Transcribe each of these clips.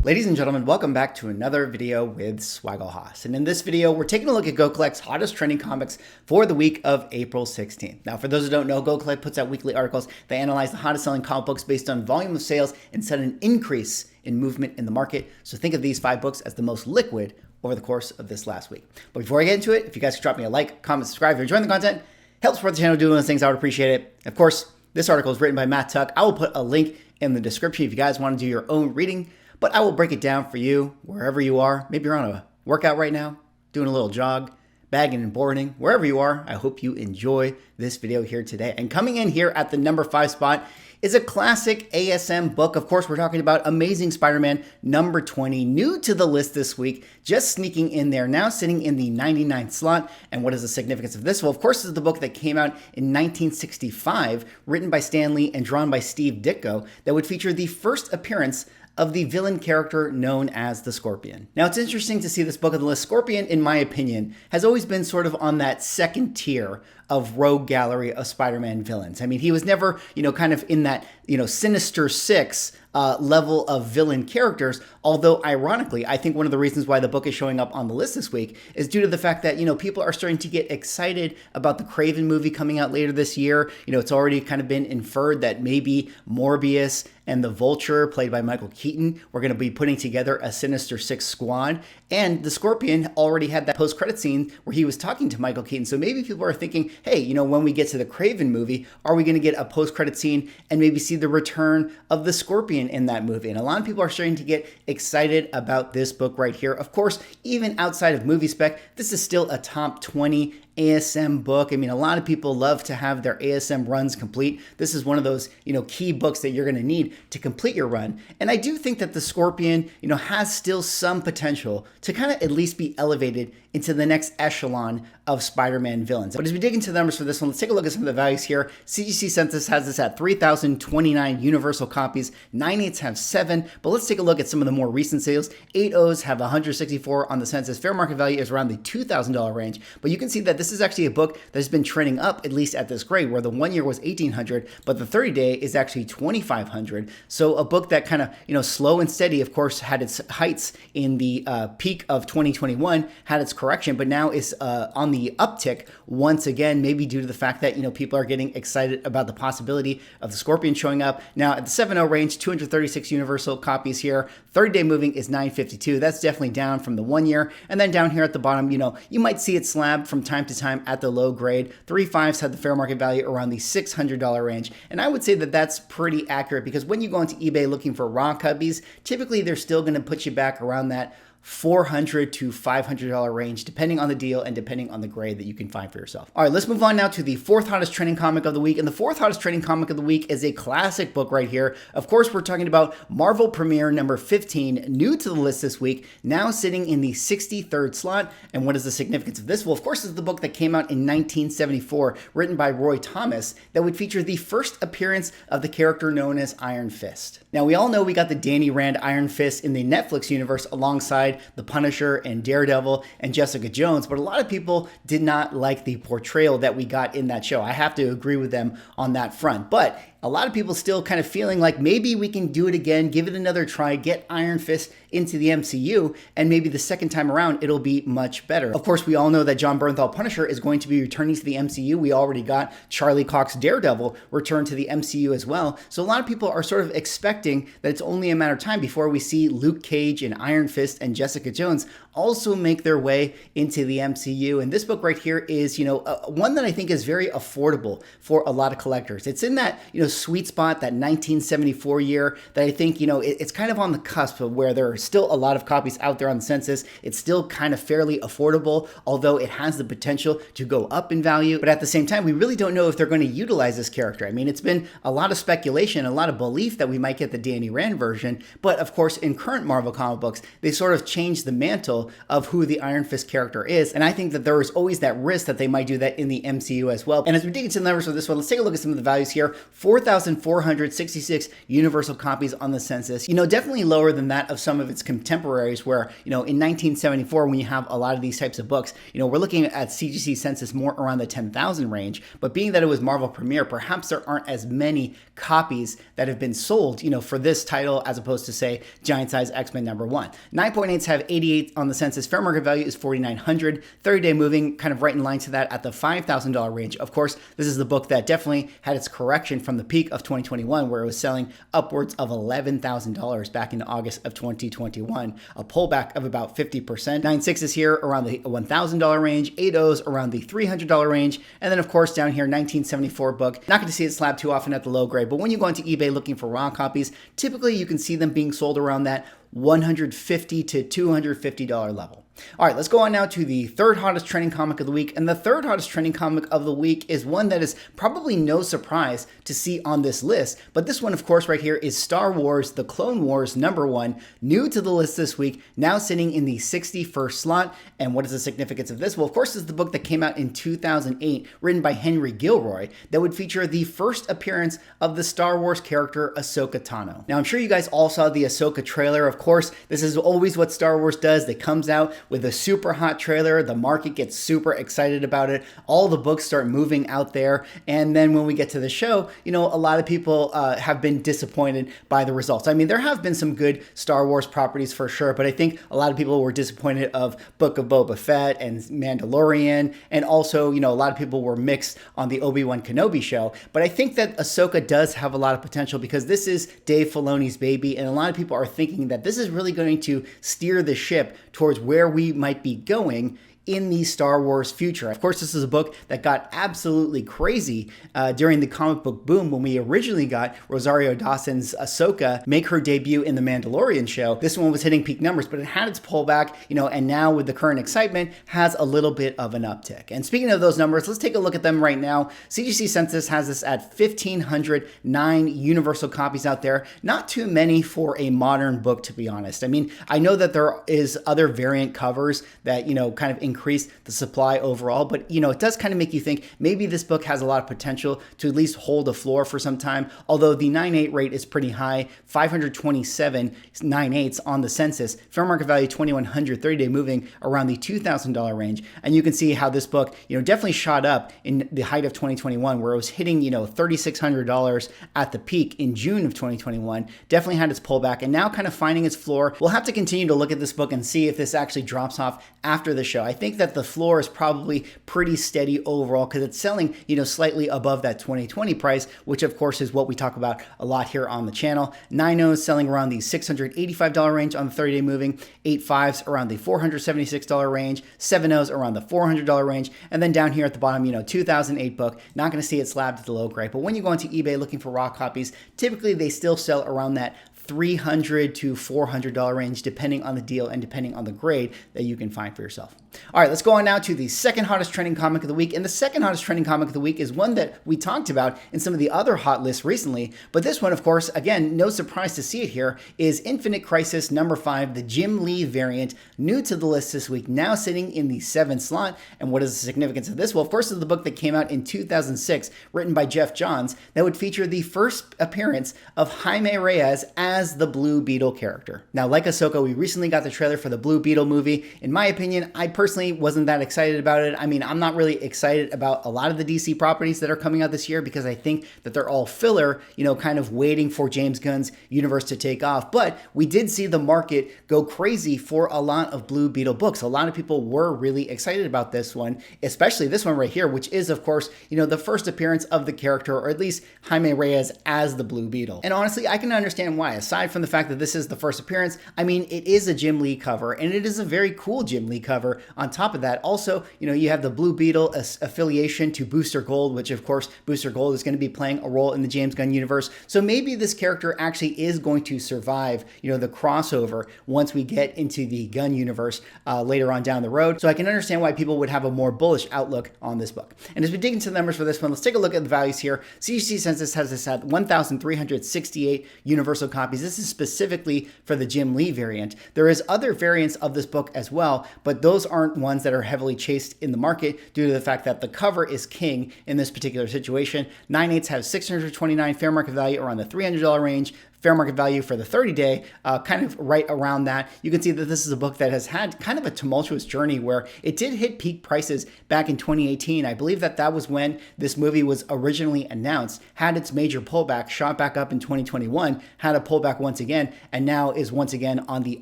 Ladies and gentlemen, welcome back to another video with Swaggle Haas. And in this video, we're taking a look at Go Collect's hottest trending comics for the week of April 16th. Now, for those who don't know, Go Collect puts out weekly articles. They analyze the hottest selling comic books based on volume of sales and set an increase in movement in the market. So think of these 5 books as the most liquid over the course of this last week. But before I get into it, if you guys could drop me a like, comment, subscribe if you're enjoying the content, help support the channel doing those things, I would appreciate it. Of course, this article is written by Matt Tuck. I will put a link in the description if you guys want to do your own reading. But I will break it down for you wherever you are. Maybe you're on a workout right now, doing a little jog, bagging and boarding, wherever you are. I hope you enjoy this video here today. And coming in here at the number 5 spot is a classic ASM book. Of course, we're talking about Amazing Spider-Man number 20, new to the list this week, just sneaking in there now, sitting in the 99th slot. And what is the significance of this? Well, of course, this is the book that came out in 1965, written by Stan Lee and drawn by Steve Ditko, that would feature the first appearance of the villain character known as the Scorpion. Now, it's interesting to see this book on the list. Scorpion, in my opinion, has always been sort of on that second tier of rogue gallery of Spider-Man villains. I mean, he was never, kind of in that, Sinister Six level of villain characters. Although, ironically, I think one of the reasons why the book is showing up on the list this week is due to the fact that, people are starting to get excited about the Kraven movie coming out later this year. It's already kind of been inferred that maybe Morbius and the Vulture, played by Michael Keaton, we're going to be putting together a Sinister Six squad. And the Scorpion already had that post-credit scene where he was talking to Michael Keaton. So maybe people are thinking, hey, when we get to the Kraven movie, are we going to get a post-credit scene and maybe see the return of the Scorpion in that movie? And a lot of people are starting to get excited about this book right here. Of course, even outside of movie spec, this is still a top 20 ASM book. I mean, a lot of people love to have their ASM runs complete. This is one of those, key books that you're going to need to complete your run. And I do think that the Scorpion, has still some potential to kind of at least be elevated into the next echelon of Spider-Man villains. But as we dig into the numbers for this one, let's take a look at some of the values here. CGC Census has this at 3,029 universal copies. 9/8s have 7, but let's take a look at some of the more recent sales. 8/0s have 164 on the census. Fair market value is around the $2,000 range, but you can see that this is actually a book that has been trending up, at least at this grade, where the 1 year was 1,800, but the 30-day is actually 2,500. So a book that kind of, slow and steady, of course, had its heights in the peak of 2021, had its correction, but now is on the uptick once again, maybe due to the fact that, people are getting excited about the possibility of the Scorpion showing up. Now at the 7/0 range, 236 universal copies here. 30-day moving is 952. That's definitely down from the 1 year. And then down here at the bottom, you might see it slab from time to time at the low grade. 3/5s had the fair market value around the $600 range. And I would say that that's pretty accurate because when you go into eBay looking for raw cubbies, typically they're still going to put you back around that $400 to $500 range, depending on the deal and depending on the grade that you can find for yourself. All right, let's move on now to the 4th hottest trending comic of the week. And the 4th hottest trending comic of the week is a classic book right here. Of course, we're talking about Marvel Premiere number 15, new to the list this week, now sitting in the 63rd slot. And what is the significance of this? Well, of course, it's the book that came out in 1974, written by Roy Thomas, that would feature the first appearance of the character known as Iron Fist. Now, we all know we got the Danny Rand Iron Fist in the Netflix universe alongside the Punisher and Daredevil and Jessica Jones, but a lot of people did not like the portrayal that we got in that show. I have to agree with them on that front, but a lot of people still kind of feeling like maybe we can do it again, give it another try, get Iron Fist into the MCU, and maybe the second time around, it'll be much better. Of course, we all know that John Bernthal Punisher is going to be returning to the MCU. We already got Charlie Cox Daredevil return to the MCU as well. So a lot of people are sort of expecting that it's only a matter of time before we see Luke Cage and Iron Fist and Jessica Jones also make their way into the MCU. And this book right here is, one that I think is very affordable for a lot of collectors. It's in that, sweet spot, that 1974 year that I think, it's kind of on the cusp of where there are still a lot of copies out there on the census. It's still kind of fairly affordable, although it has the potential to go up in value. But at the same time, we really don't know if they're going to utilize this character. I mean, it's been a lot of speculation, a lot of belief that we might get the Danny Rand version. But of course, in current Marvel comic books, they sort of changed the mantle of who the Iron Fist character is. And I think that there is always that risk that they might do that in the MCU as well. And as we dig into the numbers for this one, let's take a look at some of the values here. For 4,466 universal copies on the census. Definitely lower than that of some of its contemporaries where, in 1974, when you have a lot of these types of books, we're looking at CGC census more around the 10,000 range. But being that it was Marvel Premiere, perhaps there aren't as many copies that have been sold, for this title as opposed to, say, Giant Size X-Men #1. 9.8s have 88 on the census. Fair market value is $4,900. 30-day moving kind of right in line to that at the $5,000 range. Of course, this is the book that definitely had its correction from the peak of 2021, where it was selling upwards of $11,000 back in August of 2021, a pullback of about 50%. 9.6s here around the $1,000 range, 8.0s around the $300 range, and then of course down here 1974 book. Not going to see it slab too often at the low grade, but when you go into eBay looking for raw copies, typically you can see them being sold around that $150 to $250 level. All right, let's go on now to the third hottest trending comic of the week. And the third hottest trending comic of the week is one that is probably no surprise to see on this list. But this one, of course, right here is Star Wars: The Clone Wars #1, new to the list this week, now sitting in the 61st slot. And what is the significance of this? Well, of course, this is the book that came out in 2008, written by Henry Gilroy, that would feature the first appearance of the Star Wars character Ahsoka Tano. Now, I'm sure you guys all saw the Ahsoka trailer. Of course, this is always what Star Wars does. They comes out with a super hot trailer, the market gets super excited about it, all the books start moving out there, and then when we get to the show, a lot of people have been disappointed by the results. I mean, there have been some good Star Wars properties for sure, but I think a lot of people were disappointed of Book of Boba Fett and Mandalorian, and also, a lot of people were mixed on the Obi-Wan Kenobi show, but I think that Ahsoka does have a lot of potential because this is Dave Filoni's baby, and a lot of people are thinking that this is really going to steer the ship towards where we might be going in the Star Wars future. Of course, this is a book that got absolutely crazy during the comic book boom when we originally got Rosario Dawson's Ahsoka make her debut in The Mandalorian show. This one was hitting peak numbers, but it had its pullback, and now with the current excitement, has a little bit of an uptick. And speaking of those numbers, let's take a look at them right now. CGC Census has this at 1,509 universal copies out there. Not too many for a modern book, to be honest. I mean, I know that there is other variant covers that, kind of increase the supply overall, but it does kind of make you think maybe this book has a lot of potential to at least hold a floor for some time, although the 9.8 rate is pretty high, 527 9.8s on the census, fair market value 2,100, 30-day moving around the $2,000 range, and you can see how this book definitely shot up in the height of 2021 where it was hitting $3,600 at the peak in June of 2021, definitely had its pullback and now kind of finding its floor. We'll have to continue to look at this book and see if this actually drops off after the show. I think that the floor is probably pretty steady overall because it's selling, slightly above that 2020 price, which of course is what we talk about a lot here on the channel. 9.0s selling around the $685 range on the 30-day moving, 8.5s around the $476 range, 7.0s around the $400 range, and then down here at the bottom, 2008 book, not going to see it slabbed at the low grade. But when you go into eBay looking for raw copies, typically they still sell around that $300 to $400 range, depending on the deal and depending on the grade that you can find for yourself. All right, let's go on now to the second hottest trending comic of the week. And the second hottest trending comic of the week is one that we talked about in some of the other hot lists recently. But this one, of course, again, no surprise to see it here, is Infinite Crisis #5, the Jim Lee variant, new to the list this week, now sitting in the 7th slot. And what is the significance of this? Well, of course, this is the book that came out in 2006, written by Jeff Johns, that would feature the first appearance of Jaime Reyes as the Blue Beetle character. Now, like Ahsoka, we recently got the trailer for the Blue Beetle movie. In my opinion, I personally wasn't that excited about it. I mean, I'm not really excited about a lot of the DC properties that are coming out this year because I think that they're all filler, kind of waiting for James Gunn's universe to take off. But we did see the market go crazy for a lot of Blue Beetle books. A lot of people were really excited about this one, especially this one right here, which is, of course, the first appearance of the character, or at least Jaime Reyes as the Blue Beetle. And honestly, I can understand why. Aside from the fact that this is the first appearance, I mean, it is a Jim Lee cover, and it is a very cool Jim Lee cover. On top of that, also, you have the Blue Beetle affiliation to Booster Gold, which of course, Booster Gold is going to be playing a role in the James Gunn universe. So maybe this character actually is going to survive, the crossover once we get into the Gunn universe later on down the road. So I can understand why people would have a more bullish outlook on this book. And as we dig into the numbers for this one, let's take a look at the values here. CGC Census has this at 1,368 universal copies copies. This is specifically for the Jim Lee variant. There is other variants of this book as well, but those aren't ones that are heavily chased in the market due to the fact that the cover is king in this particular situation. 9/8 have $629, fair market value around the $300 range. Fair market value for the 30-day, kind of right around that. You can see that this is a book that has had kind of a tumultuous journey where it did hit peak prices back in 2018. I believe that that was when this movie was originally announced, had its major pullback, shot back up in 2021, had a pullback once again, and now is once again on the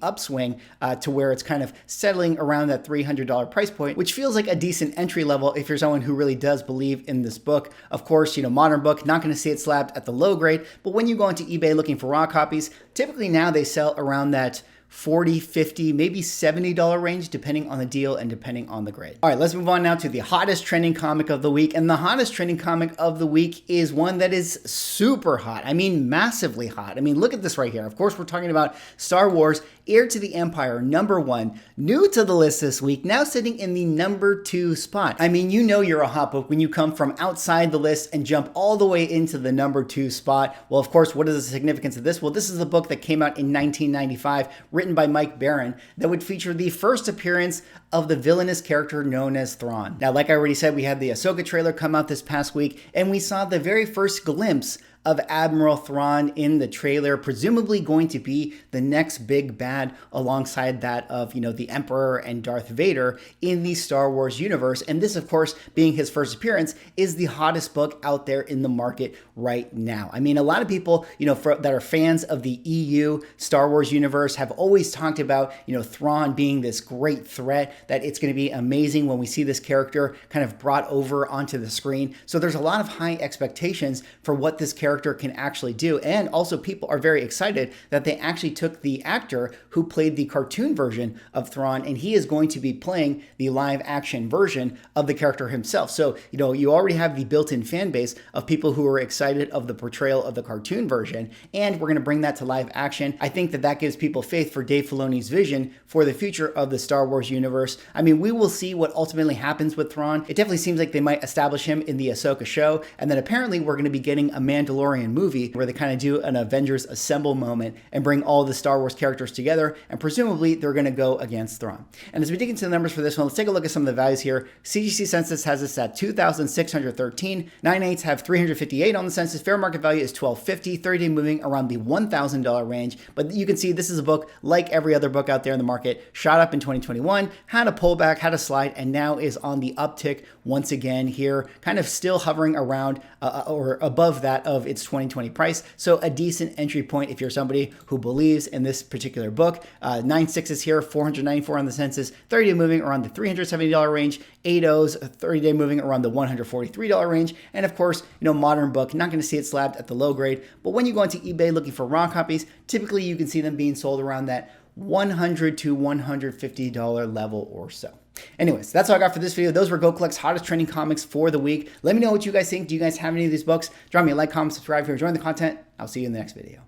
upswing to where it's kind of settling around that $300 price point, which feels like a decent entry level if you're someone who really does believe in this book. Of course, modern book, not going to see it slabbed at the low grade, but when you go onto eBay looking for raw copies, typically now they sell around that $40, $50, maybe $70 range, depending on the deal and depending on the grade. All right, let's move on now to the hottest trending comic of the week. And the hottest trending comic of the week is one that is super hot. I mean, massively hot. I mean, look at this right here. Of course, we're talking about Star Wars Heir to the Empire, #1, new to the list this week, now sitting in the #2 spot. I mean, you're a hot book when you come from outside the list and jump all the way into the #2 spot. Well, of course, what is the significance of this? Well, this is a book that came out in 1995, written by Mike Baron, that would feature the first appearance of the villainous character known as Thrawn. Now, like I already said, we had the Ahsoka trailer come out this past week, and we saw the very first glimpse of Admiral Thrawn in the trailer, presumably going to be the next big bad alongside that of, the Emperor and Darth Vader in the Star Wars universe. And this, of course, being his first appearance, is the hottest book out there in the market right now. I mean, a lot of people, that are fans of the EU Star Wars universe have always talked about, Thrawn being this great threat, that it's going to be amazing when we see this character kind of brought over onto the screen. So there's a lot of high expectations for what this character can actually do. And also people are very excited that they actually took the actor who played the cartoon version of Thrawn, and he is going to be playing the live action version of the character himself. So, you already have the built-in fan base of people who are excited of the portrayal of the cartoon version, and we're going to bring that to live action. I think that that gives people faith for Dave Filoni's vision for the future of the Star Wars universe. I mean, we will see what ultimately happens with Thrawn. It definitely seems like they might establish him in the Ahsoka show, and then apparently we're going to be getting a Mandalorian movie where they kind of do an Avengers Assemble moment and bring all the Star Wars characters together, and presumably they're going to go against Thrawn. And as we dig into the numbers for this one, let's take a look at some of the values here. CGC census has this at 2,613. 9/8 have 358 on the census. Fair market value is $1,250. 30-day moving around the $1,000 range. But you can see this is a book like every other book out there in the market. Shot up in 2021, had a pullback, had a slide, and now is on the uptick once again here, kind of still hovering around or above that of its 2020 price. So a decent entry point if you're somebody who believes in this particular book. 9/6s here, 494 on the census, 30-day moving around the $370 range, 8/0s, 30-day moving around the $143 range. And of course, modern book, not going to see it slabbed at the low grade, but when you go into eBay looking for raw copies, typically you can see them being sold around that $100 to $150 level or so. Anyways, that's all I got for this video. Those were Go Collect's hottest trending comics for the week. Let me know what you guys think. Do you guys have any of these books? Drop me a like, comment, subscribe if you're enjoying the content. I'll see you in the next video.